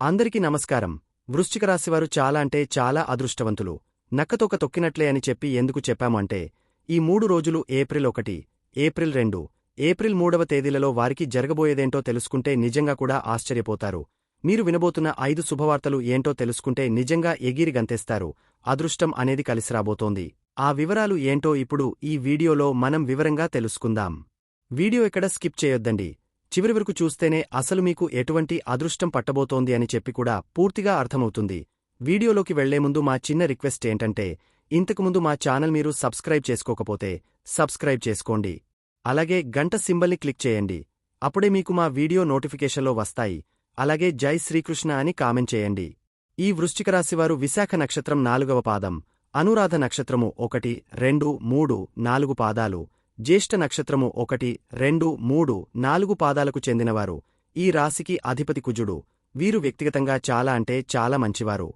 అందరికీ నమస్కారం. వృశ్చిక రాశివారు చాలా అంటే చాలా అదృష్టవంతులు. నక్కతోక తొక్కినట్లే అని చెప్పి ఎందుకు చెప్పాము అంటే, ఈ 3 రోజులు ఏప్రిల్ 1, ఏప్రిల్ 2, ఏప్రిల్ 3వ తేదీలలో వారికి జరగబోయేదేంటో తెలుసుకుంటే నిజంగా కూడా ఆశ్చర్యపోతారు. మీరు వినబోతున్న 5 శుభవార్తలు ఏంటో తెలుసుకుంటే నిజంగా ఎగిరి గంతేస్తారు. అదృష్టం అనేది కలిసిరాబోతోంది. ఆ వివరాలు ఏంటో ఇప్పుడు ఈ వీడియోలో మనం వివరంగా తెలుసుకుందాం. వీడియో ఎక్కడ స్కిప్ చేయొద్దండి. చివరి వరకు చూస్తేనే అసలు మీకు ఎటువంటి అదృష్టం పట్టబోతోంది అని చెప్పి కూడా పూర్తిగా అర్థమవుతుంది. వీడియోలోకి వెళ్లే ముందు మా చిన్న రిక్వెస్ట్ ఏంటంటే, ఇంతకుముందు మా ఛానల్ మీరు సబ్స్క్రైబ్ చేసుకోకపోతే సబ్స్క్రైబ్ చేసుకోండి. అలాగే గంట సింబల్ని క్లిక్ చేయండి. అప్పుడే మీకు మా వీడియో నోటిఫికేషన్లో వస్తాయి. అలాగే జై శ్రీకృష్ణ అని కామెంట్ చేయండి. ఈ వృశ్చిక రాశివారు విశాఖ నక్షత్రం 4వ పాదం, అనురాధ నక్షత్రము 1, 2, 3, 4 పాదాలు, జ్యేష్ఠ నక్షత్రము 1, 2, 3, 4 పాదాలకు చెందినవారు. ఈ రాశికి అధిపతి కుజుడు. వీరు వ్యక్తిగతంగా చాలా అంటే చాలా మంచివారు.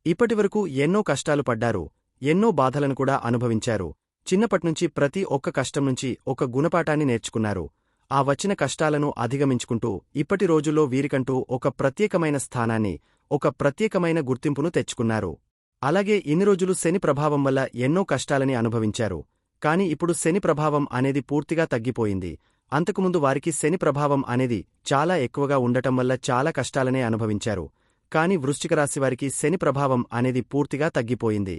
ఇప్పటివరకు ఎన్నో కష్టాలు పడ్డారు. ఎన్నో బాధలను కూడా అనుభవించారు. చిన్నపట్నుంచి ప్రతి ఒక్క కష్టం నుంచి ఒక గుణపాఠాన్ని నేర్చుకున్నారు. ఆ వచ్చిన కష్టాలను అధిగమించుకుంటూ ఇప్పటి రోజుల్లో వీరికంటూ ఒక ప్రత్యేకమైన స్థానాన్ని, ఒక ప్రత్యేకమైన గుర్తింపును తెచ్చుకున్నారు. అలాగే ఇన్ని రోజులు శని ప్రభావం వల్ల ఎన్నో కష్టాలని అనుభవించారు. కాని ఇప్పుడు శని ప్రభావం అనేది పూర్తిగా తగ్గిపోయింది. అంతకుముందు వారికి శని ప్రభావం అనేది చాలా ఎక్కువగా ఉండటం వల్ల చాలా కష్టాలనే అనుభవించారు. కాని వృశ్చిక రాశివారికి శని ప్రభావం అనేది పూర్తిగా తగ్గిపోయింది.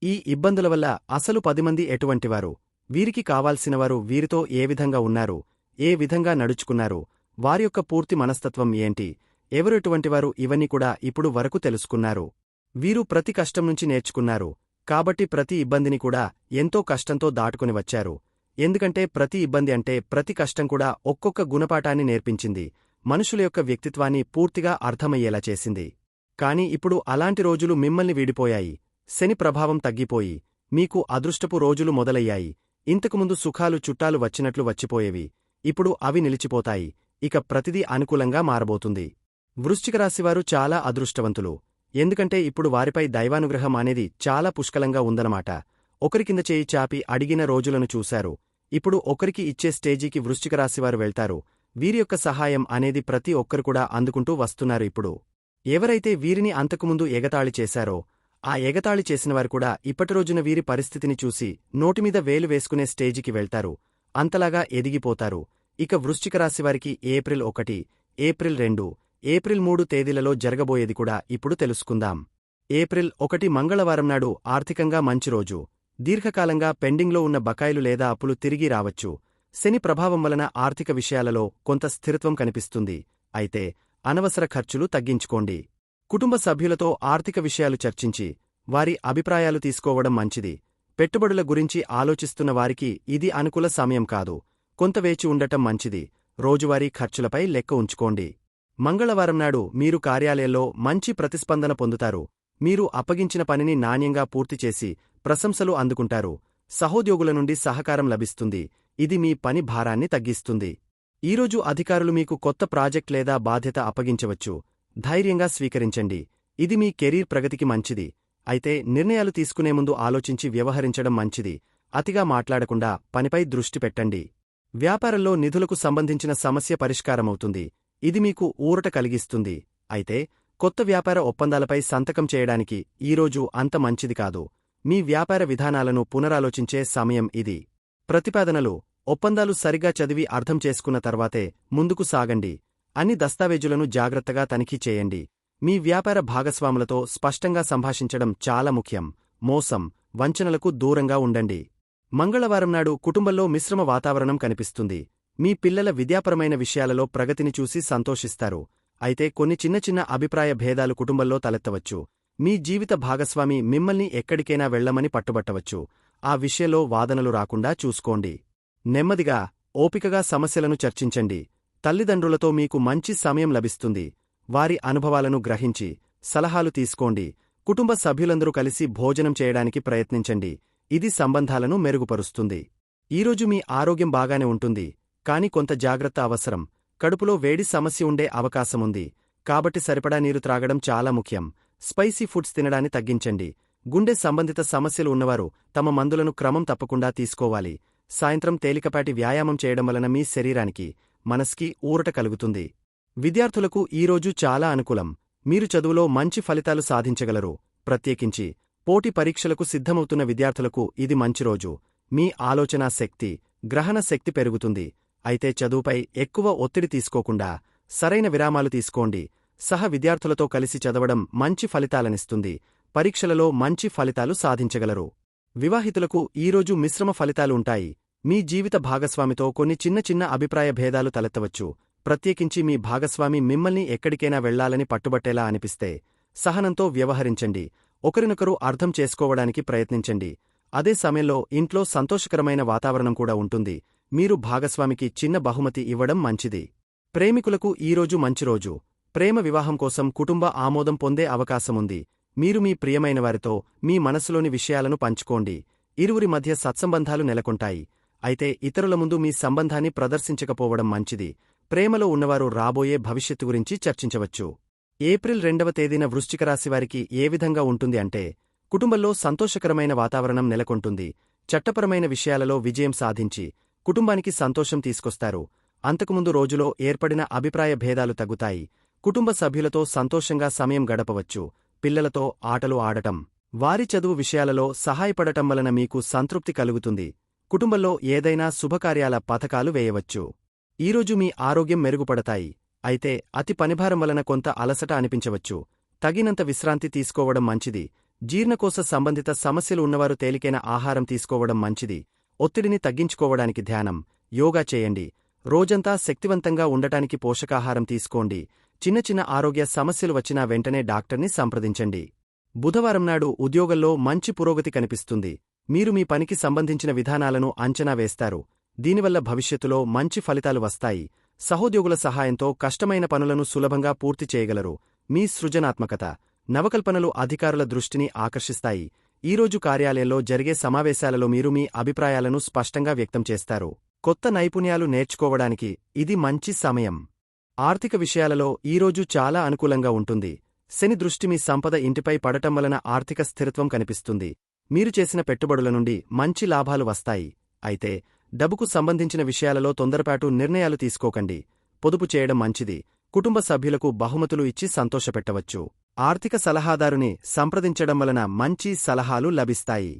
ఈ ఇబ్బందుల వల్ల అసలు 10 మంది ఎటువంటివారు, వీరికి కావాల్సినవారు వీరితో ఏ విధంగా ఉన్నారు, ఏ విధంగా నడుచుకున్నారు, వారి యొక్క పూర్తి మనస్తత్వం ఏంటి, ఎవరెటువంటివారు, ఇవన్నీ కూడా ఇప్పుడు వరకు తెలుసుకున్నారు. వీరు ప్రతి కష్టం నుంచి నేర్చుకున్నారు. కాబట్టి ప్రతి ఇబ్బందిని కూడా ఎంతో కష్టంతో దాటుకుని వచ్చారు. ఎందుకంటే ప్రతి ఇబ్బంది అంటే ప్రతి కష్టం కూడా ఒక్కొక్క గుణపాఠాన్ని నేర్పించింది. మనుషుల యొక్క వ్యక్తిత్వాన్ని పూర్తిగా అర్థమయ్యేలా చేసింది. కాని ఇప్పుడు అలాంటి రోజులు మిమ్మల్ని వీడిపోయాయి. శని ప్రభావం తగ్గిపోయి మీకు అదృష్టపు రోజులు మొదలయ్యాయి. ఇంతకుముందు సుఖాలు చుట్టాలు వచ్చినట్లు వచ్చిపోయేవి. ఇప్పుడు అవి నిలిచిపోతాయి. ఇక ప్రతిదీ అనుకూలంగా మారబోతుంది. వృశ్చిక రాశివారు చాలా అదృష్టవంతులు. ఎందుకంటే ఇప్పుడు వారిపై దైవానుగ్రహం అనేది చాలా పుష్కలంగా ఉందన్నమాట. ఒకరి కింద చేయి చాపి అడిగిన రోజులను చూశారు. ఇప్పుడు ఒకరికి ఇచ్చే స్టేజీకి వృశ్చిక రాశివారు వెళ్తారు. వీరి యొక్క సహాయం అనేది ప్రతి ఒక్కరు కూడా అందుకుంటూ వస్తున్నారు. ఇప్పుడు ఎవరైతే వీరిని అంతకుముందు ఎగతాళి చేశారో, ఆ ఎగతాళి చేసినవారు కూడా ఇప్పటి రోజున వీరి పరిస్థితిని చూసి నోటిమీద వేలు వేసుకునే స్టేజికి వెళ్తారు. అంతలాగా ఎదిగిపోతారు. ఇక వృశ్చిక రాశివారికి ఏప్రిల్ 1, ఏప్రిల్ 2, ఏప్రిల్ 3 తేదీలలో జరగబోయేది కూడా ఇప్పుడు తెలుసుకుందాం. ఏప్రిల్ 1 మంగళవారం నాడు ఆర్థికంగా మంచి రోజు. దీర్ఘకాలంగా పెండింగ్లో ఉన్న బకాయిలు లేదా అప్పులు తిరిగి రావచ్చు. శని ప్రభావం వలన ఆర్థిక విషయాలలో కొంత స్థిరత్వం కనిపిస్తుంది. అయితే అనవసర ఖర్చులు తగ్గించుకోండి. కుటుంబ సభ్యులతో ఆర్థిక విషయాలు చర్చించి వారి అభిప్రాయాలు తీసుకోవడం మంచిది. పెట్టుబడుల గురించి ఆలోచిస్తున్న వారికి ఇది అనుకూల సమయం కాదు. కొంత వేచి ఉండటం మంచిది. రోజువారీ ఖర్చులపై లెక్క ఉంచుకోండి. మంగళవారం నాడు మీరు కార్యాలయంలో మంచి ప్రతిస్పందన పొందుతారు. మీరు అప్పగించిన పనిని నాణ్యంగా పూర్తిచేసి ప్రశంసలు అందుకుంటారు. సహోద్యోగుల నుండి సహకారం లభిస్తుంది. ఇది మీ పని భారాన్ని తగ్గిస్తుంది. ఈరోజు అధికారులు మీకు కొత్త ప్రాజెక్ట్ లేదా బాధ్యత అప్పగించవచ్చు. ధైర్యంగా స్వీకరించండి. ఇది మీ కెరీర్ ప్రగతికి మంచిది. అయితే నిర్ణయాలు తీసుకునే ముందు ఆలోచించి వ్యవహరించడం మంచిది. అతిగా మాట్లాడకుండా పనిపై దృష్టి పెట్టండి. వ్యాపారంలో నిధులకు సంబంధించిన సమస్య పరిష్కారమవుతుంది. ఇది మీకు ఊరట కలిగిస్తుంది. అయితే కొత్త వ్యాపార ఒప్పందాలపై సంతకం చేయడానికి ఈరోజు అంత మంచిది కాదు. మీ వ్యాపార విధానాలను పునరాలోచించే సమయం ఇది. ప్రతిపాదనలు, ఒప్పందాలు సరిగా చదివి అర్థం చేసుకున్న తర్వాతే ముందుకు సాగండి. అన్ని దస్తావేజులను జాగ్రత్తగా తనిఖీ చేయండి. మీ వ్యాపార భాగస్వాములతో స్పష్టంగా సంభాషించడం చాలా ముఖ్యం. మోసం, వంచనలకు దూరంగా ఉండండి. మంగళవారం నాడు కుటుంబంలో మిశ్రమ వాతావరణం కనిపిస్తుంది. మీ పిల్లల విద్యాపరమైన విషయాలలో ప్రగతిని చూసి సంతోషిస్తారు. అయితే కొన్ని చిన్న చిన్న అభిప్రాయ భేదాలు కుటుంబంలో తలెత్తవచ్చు. మీ జీవిత భాగస్వామి మిమ్మల్ని ఎక్కడికైనా వెళ్లమని పట్టుబట్టవచ్చు. ఆ విషయంలో వాదనలు రాకుండా చూసుకోండి. నెమ్మదిగా, ఓపికగా సమస్యలను చర్చించండి. తల్లిదండ్రులతో మీకు మంచి సమయం లభిస్తుంది. వారి అనుభవాలను గ్రహించి సలహాలు తీసుకోండి. కుటుంబ సభ్యులందరూ కలిసి భోజనం చేయడానికి ప్రయత్నించండి. ఇది సంబంధాలను మెరుగుపరుస్తుంది. ఈరోజు మీ ఆరోగ్యం బాగానే ఉంటుంది. కాని కొంత జాగ్రత్త అవసరం. కడుపులో వేడి సమస్య ఉండే అవకాశముంది. కాబట్టి సరిపడా నీరు త్రాగడం చాలా ముఖ్యం. స్పైసీ ఫుడ్స్ తినడాన్ని తగ్గించండి. గుండె సంబంధిత సమస్యలు ఉన్నవారు తమ మందులను క్రమం తప్పకుండా తీసుకోవాలి. సాయంత్రం తేలికపాటి వ్యాయామం చేయడం వలన మీ శరీరానికి, మనస్కి ఊరట కలుగుతుంది. విద్యార్థులకు ఈరోజు చాలా అనుకూలం. మీరు చదువులో మంచి ఫలితాలు సాధించగలరు. ప్రత్యేకించి పోటీ పరీక్షలకు సిద్ధమవుతున్న విద్యార్థులకు ఇది మంచి రోజు. మీ ఆలోచనా శక్తి, గ్రహణ శక్తి పెరుగుతుంది. అయితే చదువుపై ఎక్కువ ఒత్తిడి తీసుకోకుండా సరైన విరామాలు తీసుకోండి. విద్యార్థులతో కలిసి చదవడం మంచి ఫలితాలనిస్తుంది. పరీక్షలలో మంచి ఫలితాలు సాధించగలరు. వివాహితులకు ఈరోజు మిశ్రమ ఫలితాలు ఉంటాయి. మీ జీవిత భాగస్వామితో కొన్ని చిన్న చిన్న అభిప్రాయ భేదాలు తలెత్తవచ్చు. ప్రత్యేకించి మీ భాగస్వామి మిమ్మల్ని ఎక్కడికైనా వెళ్లాలని పట్టుబట్టేలా అనిపిస్తే సహనంతో వ్యవహరించండి. ఒకరినొకరు అర్థం చేసుకోవడానికి ప్రయత్నించండి. అదే సమయంలో ఇంట్లో సంతోషకరమైన వాతావరణం కూడా ఉంటుంది. మీరు భాగస్వామికి చిన్న బహుమతి ఇవ్వడం మంచిది. ప్రేమికులకు ఈరోజు మంచి రోజు. ప్రేమ వివాహం కోసం కుటుంబ ఆమోదం పొందే అవకాశముంది. మీరు మీ ప్రియమైనవారితో మీ మనసులోని విషయాలను పంచుకోండి. ఇరువురి మధ్య సత్సంబంధాలు నెలకొంటాయి. అయితే ఇతరుల ముందు మీ సంబంధాన్ని ప్రదర్శించకపోవడం మంచిది. ప్రేమలో ఉన్నవారు రాబోయే భవిష్యత్తు గురించి చర్చించవచ్చు. ఏప్రిల్ 2వ తేదీన వృశ్చిక రాశివారికి ఏ విధంగా ఉంటుంది అంటే, కుటుంబంలో సంతోషకరమైన వాతావరణం నెలకొంటుంది. చట్టపరమైన విషయాలలో విజయం సాధించి కుటుంబానికి సంతోషం తీసుకొస్తారు. అంతకుముందు రోజులో ఏర్పడిన అభిప్రాయ భేదాలు తగ్గుతాయి. కుటుంబ సభ్యులతో సంతోషంగా సమయం గడపవచ్చు. పిల్లలతో ఆటలు ఆడటం, వారి చదువు విషయాలలో సహాయపడటం వలన మీకు సంతృప్తి కలుగుతుంది. కుటుంబంలో ఏదైనా శుభకార్యాల పథకాలు వేయవచ్చు. ఈరోజు మీ ఆరోగ్యం మెరుగుపడతాయి. అయితే అతి పనిభారం వలన కొంత అలసట అనిపించవచ్చు. తగినంత విశ్రాంతి తీసుకోవడం మంచిది. జీర్ణకోశ సంబంధిత సమస్యలు ఉన్నవారు తేలికైన ఆహారం తీసుకోవడం మంచిది. ఒత్తిడిని తగ్గించుకోవడానికి ధ్యానం, యోగా చేయండి. రోజంతా శక్తివంతంగా ఉండటానికి పోషకాహారం తీసుకోండి. చిన్న చిన్న ఆరోగ్య సమస్యలు వచ్చినా వెంటనే డాక్టర్ని సంప్రదించండి. బుధవారం నాడు ఉద్యోగంలో మంచి పురోగతి కనిపిస్తుంది. మీరు మీ పనికి సంబంధించిన విధానాలను అంచనా వేస్తారు. దీనివల్ల భవిష్యత్తులో మంచి ఫలితాలు వస్తాయి. సహోద్యోగుల సహాయంతో కష్టమైన పనులను సులభంగా పూర్తి చేయగలరు. మీ సృజనాత్మకత, నవకల్పనలు అధికారుల దృష్టిని ఆకర్షిస్తాయి. ఈరోజు కార్యాలయంలో జరిగే సమావేశాలలో మీరు మీ అభిప్రాయాలను స్పష్టంగా వ్యక్తం చేస్తారు. కొత్త నైపుణ్యాలు నేర్చుకోవడానికి ఇది మంచి సమయం. ఆర్థిక విషయాలలో ఈరోజు చాలా అనుకూలంగా ఉంటుంది. శని దృష్టి మీ సంపద ఇంటిపై పడటం వలన ఆర్థిక స్థిరత్వం కనిపిస్తుంది. మీరు చేసిన పెట్టుబడుల నుండి మంచి లాభాలు వస్తాయి. అయితే డబ్బుకు సంబంధించిన విషయాలలో తొందరపాటు నిర్ణయాలు తీసుకోకండి. పొదుపు చేయడం మంచిది. కుటుంబ సభ్యులకు బహుమతులు ఇచ్చి సంతోషపెట్టవచ్చు. ఆర్థిక సలహాదారుని సంప్రదించడం వలన మంచి సలహాలు లభిస్తాయి.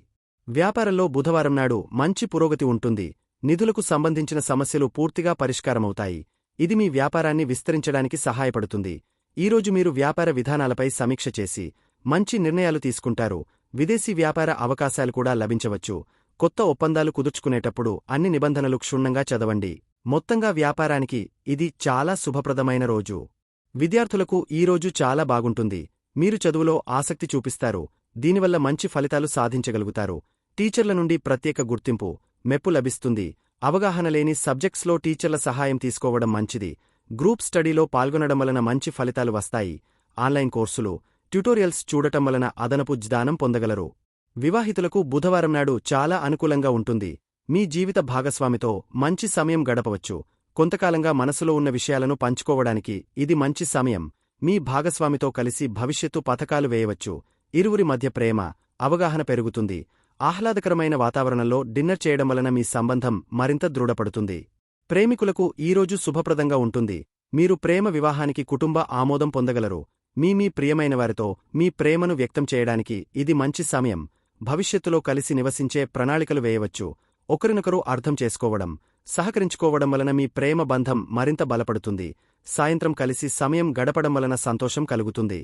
వ్యాపారంలో బుధవారం నాడు మంచి పురోగతి ఉంటుంది. నిధులకు సంబంధించిన సమస్యలు పూర్తిగా పరిష్కారమవుతాయి. ఇది మీ వ్యాపారాన్ని విస్తరించడానికి సహాయపడుతుంది. ఈరోజు మీరు వ్యాపార విధానాలపై సమీక్ష చేసి మంచి నిర్ణయాలు తీసుకుంటారు. విదేశీ వ్యాపార అవకాశాలు కూడా లభించవచ్చు. కొత్త ఒప్పందాలు కుదుర్చుకునేటప్పుడు అన్ని నిబంధనలు క్షుణ్ణంగా చదవండి. మొత్తంగా వ్యాపారానికి ఇది చాలా శుభప్రదమైన రోజు. విద్యార్థులకు ఈరోజు చాలా బాగుంటుంది. మీరు చదువులో ఆసక్తి చూపిస్తారు. దీనివల్ల మంచి ఫలితాలు సాధించగలుగుతారు. టీచర్ల నుండి ప్రత్యేక గుర్తింపు, మెప్పు లభిస్తుంది. అవగాహన లేని సబ్జెక్ట్స్లో టీచర్ల సహాయం తీసుకోవడం మంచిది. గ్రూప్ స్టడీలో పాల్గొనడం వలన మంచి ఫలితాలు వస్తాయి. ఆన్లైన్ కోర్సులు, ట్యుటోరియల్స్ చూడటం వలన అదనపు జ్ఞానం పొందగలరు. వివాహితులకు బుధవారం నాడు చాలా అనుకూలంగా ఉంటుంది. మీ జీవిత భాగస్వామితో మంచి సమయం గడపవచ్చు. కొంతకాలంగా మనసులో ఉన్న విషయాలను పంచుకోవడానికి ఇది మంచి సమయం. మీ భాగస్వామితో కలిసి భవిష్యత్తు పథకాలు వేయవచ్చు. ఇరువురి మధ్య ప్రేమ, అవగాహన పెరుగుతుంది. ఆహ్లాదకరమైన వాతావరణంలో డిన్నర్ చేయడం వలన మీ సంబంధం మరింత దృఢపడుతుంది. ప్రేమికులకు ఈరోజు శుభప్రదంగా ఉంటుంది. మీరు ప్రేమ వివాహానికి కుటుంబ ఆమోదం పొందగలరు. మీ ప్రియమైనవారితో మీ ప్రేమను వ్యక్తం చేయడానికి ఇది మంచి సమయం. భవిష్యత్తులో కలిసి నివసించే ప్రణాళికలు వేయవచ్చు. ఒకరినొకరు అర్థం చేసుకోవడం, సహకరించుకోవడం వలన మీ ప్రేమ బంధం మరింత బలపడుతుంది. సాయంత్రం కలిసి సమయం గడపడం వలన సంతోషం కలుగుతుంది.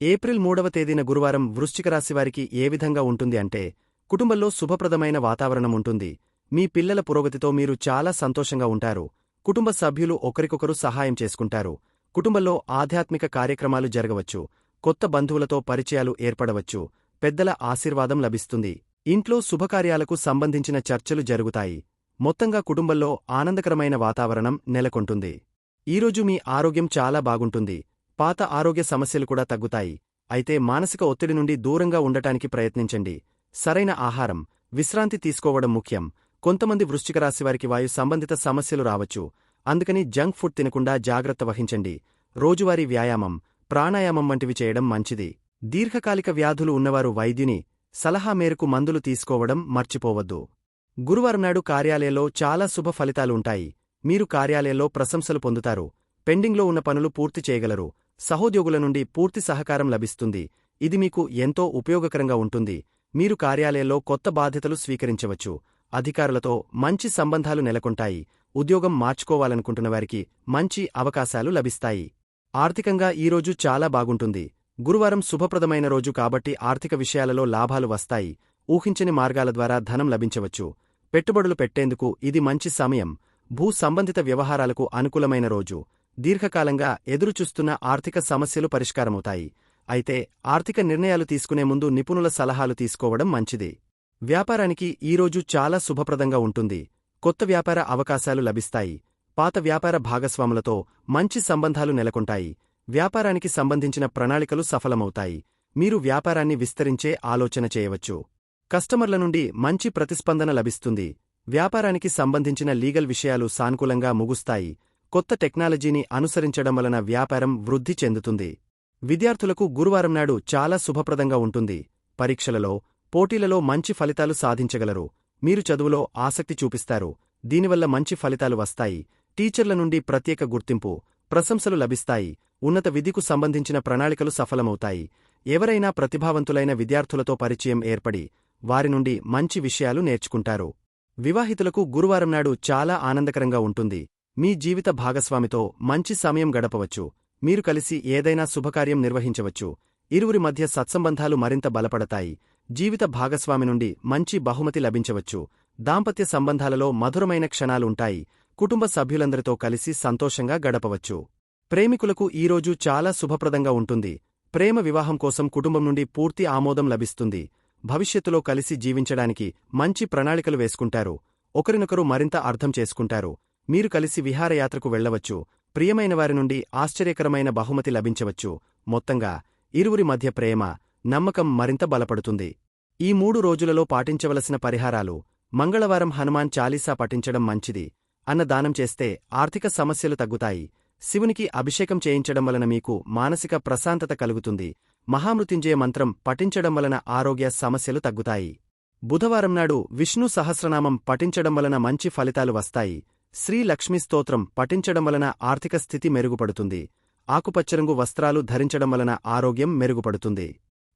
ఏప్రిల్ 3వ తేదీన గురువారం వృశ్చిక రాశివారికి ఏ విధంగా ఉంటుంది అంటే, కుటుంబంలో శుభప్రదమైన వాతావరణం ఉంటుంది. మీ పిల్లల పురోగతితో మీరు చాలా సంతోషంగా ఉంటారు. కుటుంబ సభ్యులు ఒకరికొకరు సహాయం చేసుకుంటారు. కుటుంబంలో ఆధ్యాత్మిక కార్యక్రమాలు జరగవచ్చు. కొత్త బంధువులతో పరిచయాలు ఏర్పడవచ్చు. పెద్దల ఆశీర్వాదం లభిస్తుంది. ఇంట్లో శుభకార్యాలకు సంబంధించిన చర్చలు జరుగుతాయి. మొత్తంగా కుటుంబంలో ఆనందకరమైన వాతావరణం నెలకొంటుంది. ఈరోజు మీ ఆరోగ్యం చాలా బాగుంటుంది. పాత ఆరోగ్య సమస్యలు కూడా తగ్గుతాయి. అయితే మానసిక ఒత్తిడి నుండి దూరంగా ఉండటానికి ప్రయత్నించండి. సరైన ఆహారం, విశ్రాంతి తీసుకోవడం ముఖ్యం. కొంతమంది వృశ్చిక రాశివారికి వాయు సంబంధిత సమస్యలు రావచ్చు. అందుకని జంక్ ఫుడ్ తినకుండా జాగ్రత్త వహించండి. రోజువారీ వ్యాయామం, ప్రాణాయామం వంటివి చేయడం మంచిది. దీర్ఘకాలిక వ్యాధులు ఉన్నవారు వైద్యుని సలహా మేరకు మందులు తీసుకోవడం మర్చిపోవద్దు. గురువారం నాడు కార్యాలయంలో చాలా శుభ ఫలితాలు ఉంటాయి. మీరు కార్యాలయంలో ప్రశంసలు పొందుతారు. పెండింగ్లో ఉన్న పనులు పూర్తి చేయగలరు. సహోద్యోగుల నుండి పూర్తి సహకారం లభిస్తుంది. ఇది మీకు ఎంతో ఉపయోగకరంగా ఉంటుంది. మీరు కార్యాలయంలో కొత్త బాధ్యతలు స్వీకరించవచ్చు. అధికారులతో మంచి సంబంధాలు నెలకొంటాయి. ఉద్యోగం మార్చుకోవాలనుకుంటున్నవారికి మంచి అవకాశాలు లభిస్తాయి. ఆర్థికంగా ఈరోజు చాలా బాగుంటుంది. గురువారం శుభప్రదమైన రోజు కాబట్టి ఆర్థిక విషయాలలో లాభాలు వస్తాయి. ఊహించని మార్గాల ద్వారా ధనం లభించవచ్చు. పెట్టుబడులు పెట్టేందుకు ఇది మంచి సమయం. భూ సంబంధిత వ్యవహారాలకు అనుకూలమైన రోజు. దీర్ఘకాలంగా ఎదురుచూస్తున్న ఆర్థిక సమస్యలు పరిష్కారమవుతాయి. అయితే ఆర్థిక నిర్ణయాలు తీసుకునే ముందు నిపుణుల సలహాలు తీసుకోవడం మంచిది. వ్యాపారానికి ఈరోజు చాలా శుభప్రదంగా ఉంటుంది. కొత్త వ్యాపార అవకాశాలు లభిస్తాయి. పాత వ్యాపార భాగస్వాములతో మంచి సంబంధాలు నెలకొంటాయి. వ్యాపారానికి సంబంధించిన ప్రణాళికలు సఫలమవుతాయి. మీరు వ్యాపారాన్ని విస్తరించే ఆలోచన చేయవచ్చు. కస్టమర్ల నుండి మంచి ప్రతిస్పందన లభిస్తుంది. వ్యాపారానికి సంబంధించిన లీగల్ విషయాలు సానుకూలంగా ముగుస్తాయి. కొత్త టెక్నాలజీని అనుసరించడం వలన వ్యాపారం వృద్ధి చెందుతుంది. విద్యార్థులకు గురువారం నాడు చాలా శుభప్రదంగా ఉంటుంది. పరీక్షలలో, పోటీలలో మంచి ఫలితాలు సాధించగలరు. మీరు చదువులో ఆసక్తి చూపిస్తారు. దీనివల్ల మంచి ఫలితాలు వస్తాయి. టీచర్ల నుండి ప్రత్యేక గుర్తింపు, ప్రశంసలు లభిస్తాయి. ఉన్నత విద్యకు సంబంధించిన ప్రణాళికలు సఫలమవుతాయి. ఎవరైనా ప్రతిభావంతులైన విద్యార్థులతో పరిచయం ఏర్పడి వారి నుండి మంచి విషయాలు నేర్చుకుంటారు. వివాహితులకు గురువారం నాడు చాలా ఆనందకరంగా ఉంటుంది. మీ జీవిత భాగస్వామితో మంచి సమయం గడపవచ్చు. మీరు కలిసి ఏదైనా శుభకార్యం నిర్వహించవచ్చు. ఇరువురి మధ్య సత్సంబంధాలు మరింత బలపడతాయి. జీవిత భాగస్వామి నుండి మంచి బహుమతి లభించవచ్చు. దాంపత్య సంబంధాలలో మధురమైన క్షణాలుంటాయి. కుటుంబ సభ్యులందరితో కలిసి సంతోషంగా గడపవచ్చు. ప్రేమికులకు ఈరోజు చాలా శుభప్రదంగా ఉంటుంది. ప్రేమ వివాహం కోసం కుటుంబం నుండి పూర్తి ఆమోదం లభిస్తుంది. భవిష్యత్తులో కలిసి జీవించడానికి మంచి ప్రణాళికలు వేసుకుంటారు. ఒకరినొకరు మరింత అర్థం చేసుకుంటారు. మీరు కలిసి విహారయాత్రకు వెళ్లవచ్చు. ప్రియమైనవారి నుండి ఆశ్చర్యకరమైన బహుమతి లభించవచ్చు. మొత్తంగా ఇరువురి మధ్య ప్రేమ, నమ్మకం మరింత బలపడుతుంది. ఈ 3 రోజులలో పాటించవలసిన పరిహారాలు: మంగళవారం హనుమాన్ చాలీసా పఠించడం మంచిది. అన్నదానం చేస్తే ఆర్థిక సమస్యలు తగ్గుతాయి. శివునికి అభిషేకం చేయించడం వలన మీకు మానసిక ప్రశాంతత కలుగుతుంది. మహామృత్యుంజయ మంత్రం పఠించడం వలన ఆరోగ్య సమస్యలు తగ్గుతాయి. బుధవారం నాడు విష్ణు సహస్రనామం పఠించడం వలన మంచి ఫలితాలు వస్తాయి. శ్రీ లక్ష్మీ స్తోత్రం పఠించడం వలన ఆర్థిక స్థితి మెరుగుపడుతుంది. ఆకుపచ్చరంగు వస్త్రాలు ధరించడం వలన ఆరోగ్యం మెరుగుపడుతుంది.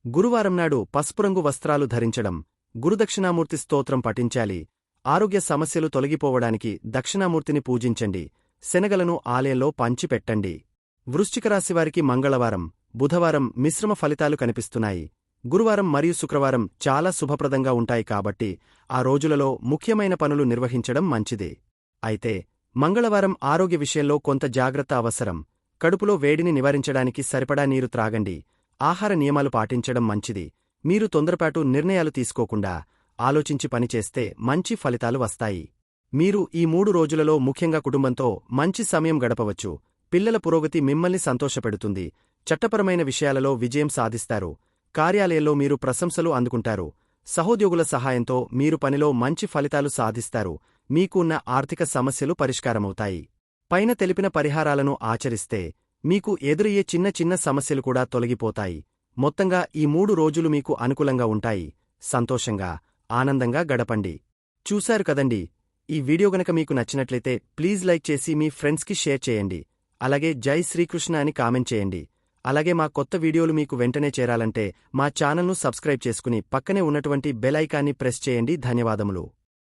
గురువారం నాడు పసుపురంగు వస్త్రాలు ధరించడం, గురుదక్షిణామూర్తి స్తోత్రం పఠించాలి. ఆరోగ్య సమస్యలు తొలగిపోవడానికి దక్షిణామూర్తిని పూజించండి. శనగలను ఆలయంలో పంచిపెట్టండి. వృశ్చికరాశివారికి మంగళవారం, బుధవారం మిశ్రమ ఫలితాలు కనిపిస్తున్నాయి. గురువారం మరియు శుక్రవారం చాలా శుభప్రదంగా ఉంటాయి కాబట్టి ఆ రోజులలో ముఖ్యమైన పనులు నిర్వహించడం మంచిది. అయితే మంగళవారం ఆరోగ్య విషయంలో కొంత జాగ్రత్త అవసరం. కడుపులో వేడిని నివారించడానికి సరిపడా నీరు త్రాగండి. ఆహార నియమాలు పాటించడం మంచిది. మీరు తొందరపాటు నిర్ణయాలు తీసుకోకుండా ఆలోచించి పనిచేస్తే మంచి ఫలితాలు వస్తాయి. మీరు ఈ 3 రోజులలో ముఖ్యంగా కుటుంబంతో మంచి సమయం గడపవచ్చు. పిల్లల పురోగతి మిమ్మల్ని సంతోషపెడుతుంది. చట్టపరమైన విషయాలలో విజయం సాధిస్తారు. కార్యాలయంలో మీరు ప్రశంసలు అందుకుంటారు. సహోద్యోగుల సహాయంతో మీరు పనిలో మంచి ఫలితాలు సాధిస్తారు. మీకు ఉన్న ఆర్థిక సమస్యలు పరిష్కారమవుతాయి. పైన తెలిపిన పరిహారాలను ఆచరిస్తే మీకు ఎదురయ్యే చిన్న చిన్న సమస్యలు కూడా తొలగిపోతాయి. మొత్తంగా ఈ 3 రోజులు మీకు అనుకూలంగా ఉంటాయి. సంతోషంగా, ఆనందంగా గడపండి. చూశారు కదండి. ఈ వీడియో గనక మీకు నచ్చినట్లయితే ప్లీజ్ లైక్ చేసి మీ ఫ్రెండ్స్కి షేర్ చేయండి. అలాగే జై శ్రీకృష్ణ అని కామెంట్ చేయండి. అలాగే మా కొత్త వీడియోలు మీకు వెంటనే చేరాలంటే మా ఛానల్ను సబ్స్క్రైబ్ చేసుకుని పక్కనే ఉన్నటువంటి బెల్ ఐకాన్ని ప్రెస్ చేయండి. ధన్యవాదములు.